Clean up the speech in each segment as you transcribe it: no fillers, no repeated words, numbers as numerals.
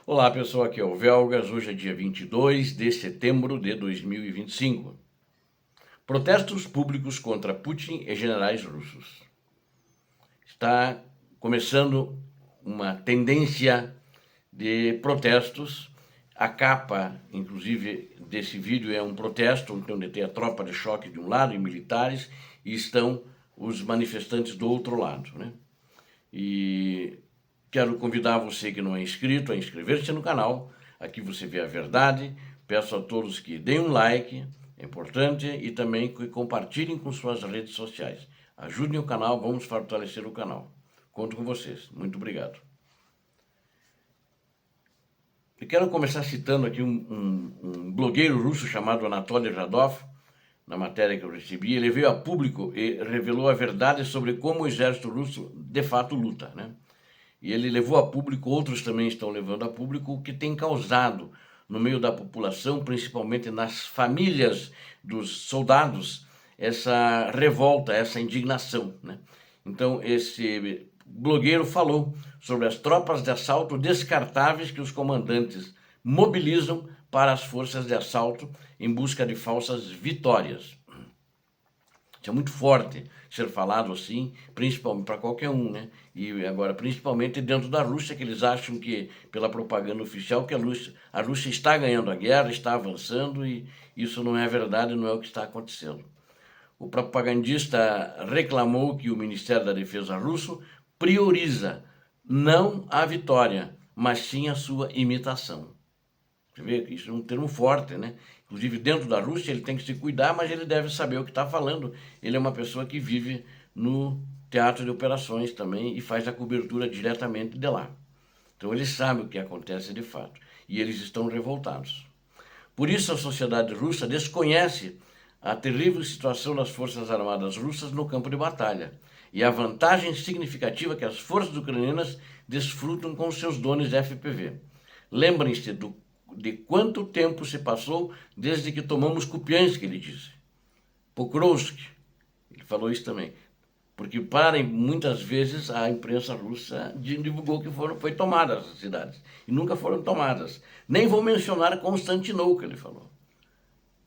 Olá pessoal, aqui é o Velgas, hoje é dia 22 de setembro de 2025. Protestos públicos contra Putin e generais russos. Está começando uma tendência de protestos. A capa, inclusive, desse vídeo é um protesto, onde tem a tropa de choque de um lado e militares, e estão os manifestantes do outro lado, né? E quero convidar você que não é inscrito a inscrever-se no canal. Aqui você vê a verdade. Peço a todos que deem um like, é importante, e também que compartilhem com suas redes sociais. Ajudem o canal, vamos fortalecer o canal. Conto com vocês. Muito obrigado. Eu quero começar citando aqui um blogueiro russo chamado Anatoly Radov, na matéria que eu recebi. Ele veio a público e revelou a verdade sobre como o exército russo de fato luta, né? E ele levou a público, outros também estão levando a público, o que tem causado no meio da população, principalmente nas famílias dos soldados, essa revolta, essa indignação, né? Então, esse blogueiro falou sobre as tropas de assalto descartáveis que os comandantes mobilizam para as forças de assalto em busca de falsas vitórias. Isso é muito forte ser falado assim, principalmente para qualquer um, né? E agora, principalmente dentro da Rússia, que eles acham que, pela propaganda oficial, que a Rússia está ganhando a guerra, está avançando, e isso não é verdade, não é o que está acontecendo. O propagandista reclamou que o Ministério da Defesa russo prioriza não a vitória, mas sim a sua imitação. Você vê que isso é um termo forte, né? Inclusive, dentro da Rússia, ele tem que se cuidar, mas ele deve saber o que está falando. Ele é uma pessoa que vive no teatro de operações também e faz a cobertura diretamente de lá. Então, ele sabe o que acontece de fato. E eles estão revoltados. Por isso, a sociedade russa desconhece a terrível situação das Forças Armadas russas no campo de batalha e a vantagem significativa que as forças ucranianas desfrutam com seus drones FPV. Lembrem-se de quanto tempo se passou desde que tomamos Kupiansk, ele disse. Pokrovsk, ele falou isso também. Porque muitas vezes a imprensa russa divulgou que foi tomadas as cidades. E nunca foram tomadas. Nem vou mencionar Constantinopla, ele falou.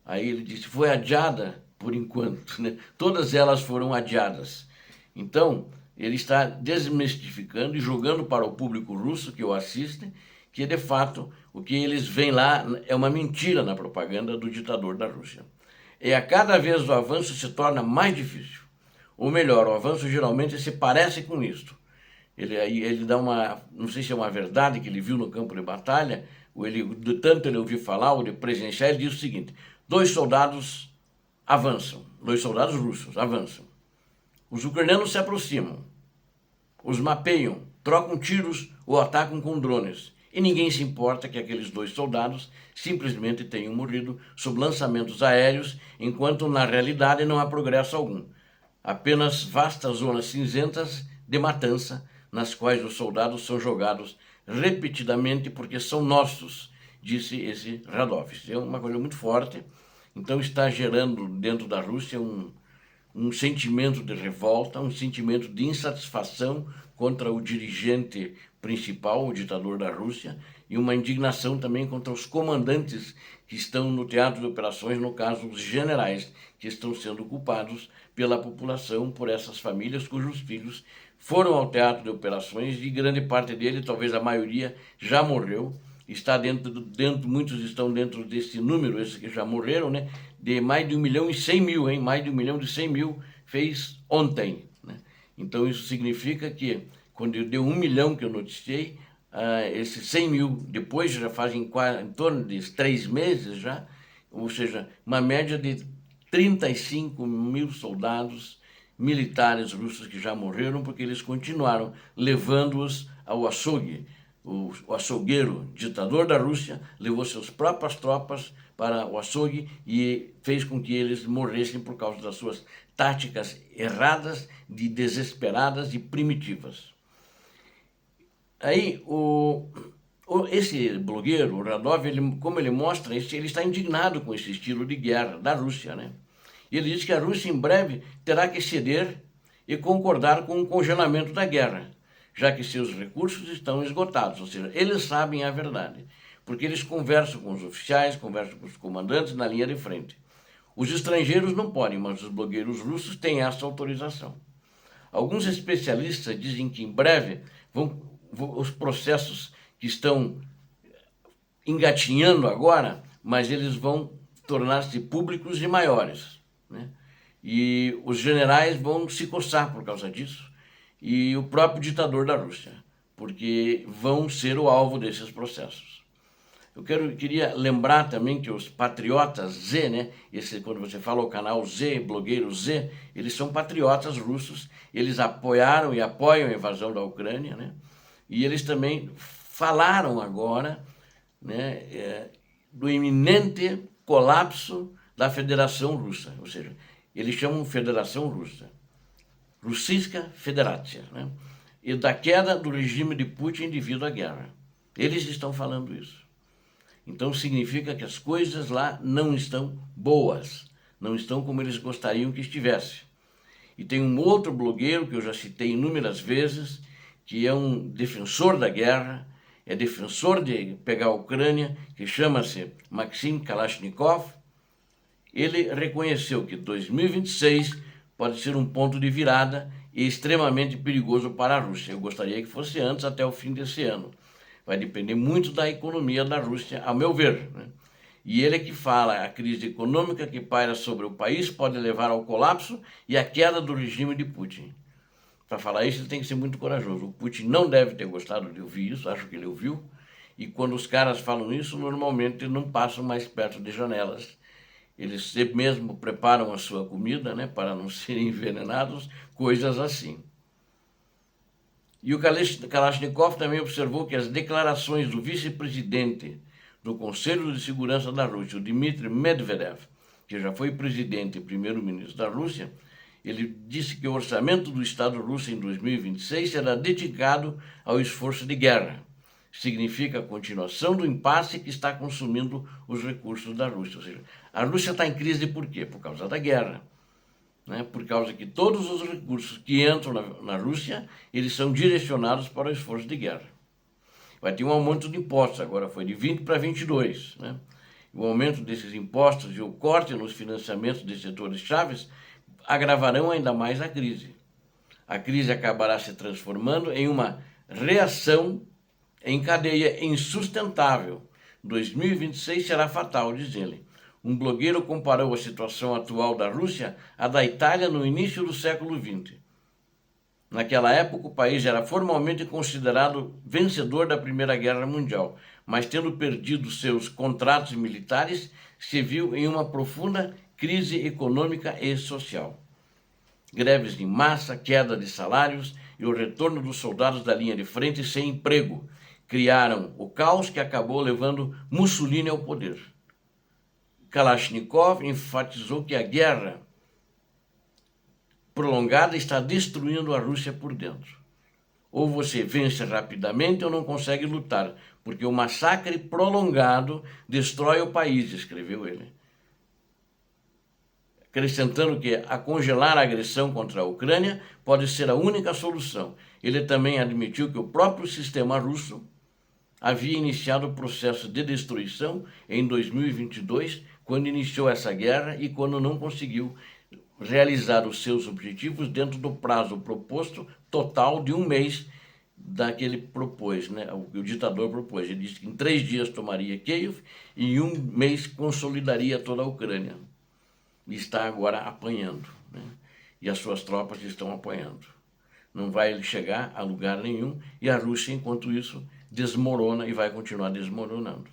Aí ele disse, foi adiada por enquanto, né? Todas elas foram adiadas. Então, ele está desmistificando e jogando para o público russo que o assiste, que de fato o que eles veem lá é uma mentira na propaganda do ditador da Rússia. E a cada vez o avanço se torna mais difícil. Ou melhor, o avanço geralmente se parece com isto. Ele dá uma, não sei se é uma verdade que ele viu no campo de batalha, ou de tanto ele ouviu falar, ou de presenciar, ele diz o seguinte: dois soldados avançam, dois soldados russos avançam. Os ucranianos se aproximam, os mapeiam, trocam tiros ou atacam com drones. E ninguém se importa que aqueles dois soldados simplesmente tenham morrido sob lançamentos aéreos, enquanto na realidade não há progresso algum. Apenas vastas zonas cinzentas de matança, nas quais os soldados são jogados repetidamente porque são nossos, disse esse Radov. Isso é uma coisa muito forte. Então está gerando dentro da Rússia um sentimento de revolta, um sentimento de insatisfação contra o dirigente principal, o ditador da Rússia, e uma indignação também contra os comandantes que estão no teatro de operações, no caso, os generais, que estão sendo culpados pela população, por essas famílias cujos filhos foram ao teatro de operações e grande parte dele, talvez a maioria, já morreu. Está muitos estão dentro desse número, esses que já morreram, né? De mais de 1.100.000, hein? Mais de 1.100.000 fez ontem, né? Então isso significa que, quando deu 1 milhão que eu noticiei, esses 100.000 depois já fazem em torno de 3 meses já, ou seja, uma média de 35.000 soldados militares russos que já morreram, porque eles continuaram levando-os ao açougue. O açougueiro, ditador da Rússia, levou suas próprias tropas para o açougue e fez com que eles morressem por causa das suas táticas erradas, desesperadas e primitivas. Aí, esse blogueiro, o Radov, como ele mostra, ele está indignado com esse estilo de guerra da Rússia, né? E ele diz que a Rússia em breve terá que ceder e concordar com o congelamento da guerra. já que seus recursos estão esgotados, ou seja, eles sabem a verdade, porque eles conversam com os oficiais, conversam com os comandantes na linha de frente. Os estrangeiros não podem, mas os blogueiros russos têm essa autorização. Alguns especialistas dizem que em breve os processos que estão engatinhando agora, mas eles vão tornar-se públicos e maiores, né? E os generais vão se coçar por causa disso, e o próprio ditador da Rússia, porque vão ser o alvo desses processos. Queria lembrar também que os patriotas Z, né? Quando você fala o canal Z, blogueiro Z, eles são patriotas russos, eles apoiaram e apoiam a invasão da Ucrânia, né? E eles também falaram agora, né, do iminente colapso da Federação Russa, ou seja, eles chamam Federação Russa, Russiska Federatia, né? E da queda do regime de Putin devido à guerra. Eles estão falando isso. Então significa que as coisas lá não estão boas, não estão como eles gostariam que estivesse. E tem um outro blogueiro que eu já citei inúmeras vezes, que é um defensor da guerra, é defensor de pegar a Ucrânia, que chama-se Maxim Kalashnikov. Ele reconheceu que 2026 pode ser um ponto de virada e extremamente perigoso para a Rússia. Eu gostaria que fosse antes, até o fim desse ano. Vai depender muito da economia da Rússia, a meu ver, né? E ele é que fala, a crise econômica que paira sobre o país pode levar ao colapso e à queda do regime de Putin. Para falar isso, ele tem que ser muito corajoso. O Putin não deve ter gostado de ouvir isso, acho que ele ouviu. E quando os caras falam isso, normalmente não passam mais perto de janelas. Eles sempre mesmo preparam a sua comida, né, para não serem envenenados, coisas assim. E o Kalashnikov também observou que as declarações do vice-presidente do Conselho de Segurança da Rússia, o Dmitry Medvedev, que já foi presidente e primeiro-ministro da Rússia, ele disse que o orçamento do Estado russo em 2026 será dedicado ao esforço de guerra. Significa a continuação do impasse que está consumindo os recursos da Rússia. Ou seja, a Rússia está em crise por quê? Por causa da guerra. Né? Por causa que todos os recursos que entram na Rússia, eles são direcionados para o esforço de guerra. Vai ter um aumento de impostos, agora foi de 20 para 22. Né? O aumento desses impostos e o corte nos financiamentos de setores chaves agravarão ainda mais a crise. A crise acabará se transformando em uma reação em cadeia insustentável. 2026 será fatal, diz ele. Um blogueiro comparou a situação atual da Rússia à da Itália no início do século XX. Naquela época, o país era formalmente considerado vencedor da Primeira Guerra Mundial, mas tendo perdido seus contratos militares, se viu em uma profunda crise econômica e social. Greves de massa, queda de salários e o retorno dos soldados da linha de frente sem emprego criaram o caos que acabou levando Mussolini ao poder. Kalashnikov enfatizou que a guerra prolongada está destruindo a Rússia por dentro. Ou você vence rapidamente ou não consegue lutar, porque o massacre prolongado destrói o país, escreveu ele. Acrescentando que a congelar a agressão contra a Ucrânia pode ser a única solução. Ele também admitiu que o próprio sistema russo havia iniciado o processo de destruição em 2022, quando iniciou essa guerra e quando não conseguiu realizar os seus objetivos dentro do prazo proposto total de um mês daquele propôs, né? O ditador propôs. Ele disse que em 3 dias tomaria Kiev e em um mês consolidaria toda a Ucrânia. E está agora apanhando, né? E as suas tropas estão apanhando. Não vai chegar a lugar nenhum e a Rússia, enquanto isso, desmorona e vai continuar desmoronando.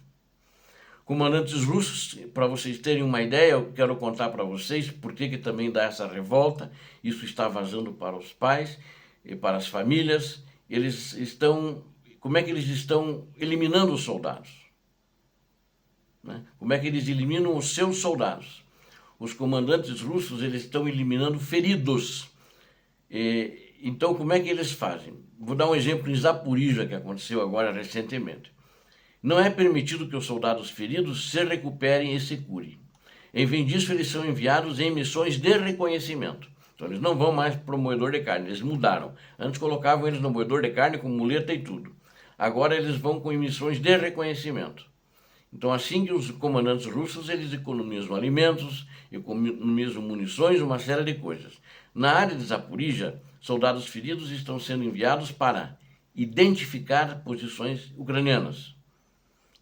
Comandantes russos, para vocês terem uma ideia, eu quero contar para vocês por que também dá essa revolta. Isso está vazando para os pais e para as famílias. Como é que eles estão eliminando os soldados? Né? Como é que eles eliminam os seus soldados? Os comandantes russos, eles estão eliminando feridos. Então, como é que eles fazem? Vou dar um exemplo em Zaporizhia, que aconteceu agora recentemente. Não é permitido que os soldados feridos se recuperem e se curem. Em vez disso, eles são enviados em missões de reconhecimento. Então eles não vão mais para o moedor de carne, eles mudaram. Antes colocavam eles no moedor de carne com muleta e tudo. Agora eles vão com emissões de reconhecimento. Então assim que os comandantes russos, eles economizam alimentos, economizam munições, uma série de coisas. Na área de Zaporizhia, soldados feridos estão sendo enviados para identificar posições ucranianas.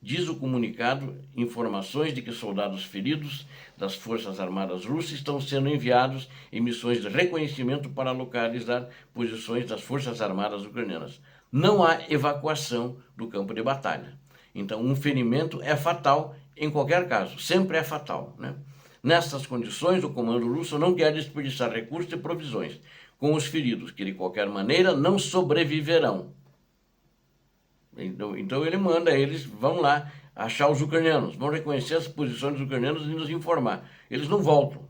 Diz o comunicado informações de que soldados feridos das Forças Armadas Russas estão sendo enviados em missões de reconhecimento para localizar posições das Forças Armadas ucranianas. Não há evacuação do campo de batalha. Então, um ferimento é fatal em qualquer caso, sempre é fatal, né? Nessas condições, o comando russo não quer desperdiçar recursos e provisões com os feridos, que de qualquer maneira não sobreviverão. Então ele manda, eles vão lá achar os ucranianos, vão reconhecer as posições dos ucranianos e nos informar. Eles não voltam,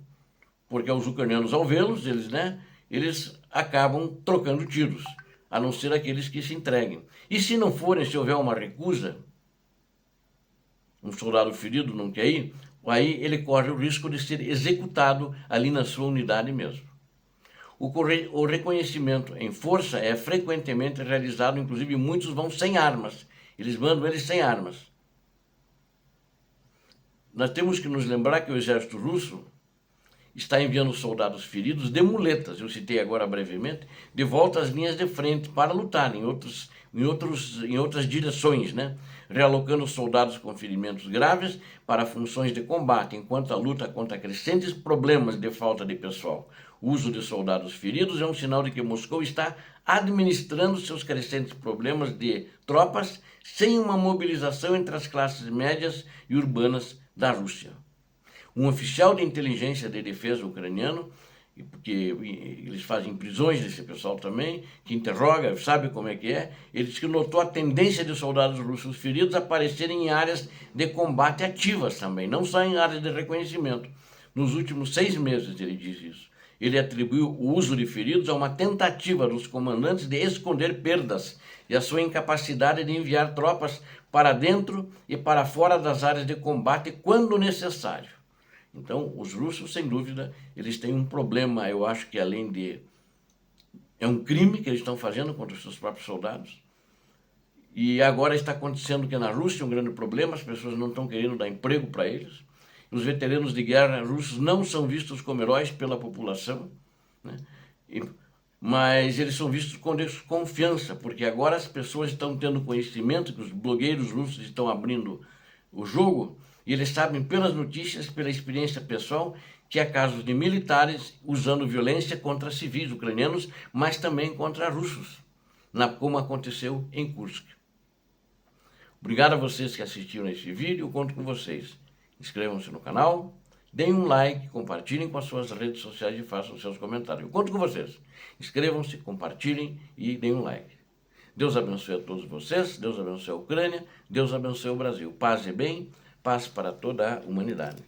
porque os ucranianos, ao vê-los, eles acabam trocando tiros, a não ser aqueles que se entreguem. E se não forem, se houver uma recusa, um soldado ferido não quer ir, aí ele corre o risco de ser executado ali na sua unidade mesmo. O reconhecimento em força é frequentemente realizado, inclusive muitos vão sem armas. Eles mandam eles sem armas. Nós temos que nos lembrar que o exército russo está enviando soldados feridos de muletas, eu citei agora brevemente, de volta às linhas de frente para lutar em outras direções, né? Realocando soldados com ferimentos graves para funções de combate, enquanto a luta contra crescentes problemas de falta de pessoal. O uso de soldados feridos é um sinal de que Moscou está administrando seus crescentes problemas de tropas sem uma mobilização entre as classes médias e urbanas da Rússia. Um oficial de inteligência de defesa ucraniano, porque eles fazem prisões desse pessoal também, que interroga, sabe como é que é, ele disse que notou a tendência de soldados russos feridos aparecerem em áreas de combate ativas também, não só em áreas de reconhecimento. Nos últimos 6 meses, ele diz isso. Ele atribuiu o uso de feridos a uma tentativa dos comandantes de esconder perdas e a sua incapacidade de enviar tropas para dentro e para fora das áreas de combate quando necessário. Então, os russos, sem dúvida, eles têm um problema, eu acho que além de... É um crime que eles estão fazendo contra os seus próprios soldados. E agora está acontecendo que na Rússia um grande problema, as pessoas não estão querendo dar emprego para eles. Os veteranos de guerra russos não são vistos como heróis pela população, né? Mas eles são vistos com desconfiança, porque agora as pessoas estão tendo conhecimento que os blogueiros russos estão abrindo o jogo, e eles sabem pelas notícias, pela experiência pessoal, que há casos de militares usando violência contra civis ucranianos, mas também contra russos, como aconteceu em Kursk. Obrigado a vocês que assistiram esse vídeo, eu conto com vocês. Inscrevam-se no canal, deem um like, compartilhem com as suas redes sociais e façam seus comentários. Eu conto com vocês. Inscrevam-se, compartilhem e deem um like. Deus abençoe a todos vocês, Deus abençoe a Ucrânia, Deus abençoe o Brasil. Paz e bem, paz para toda a humanidade.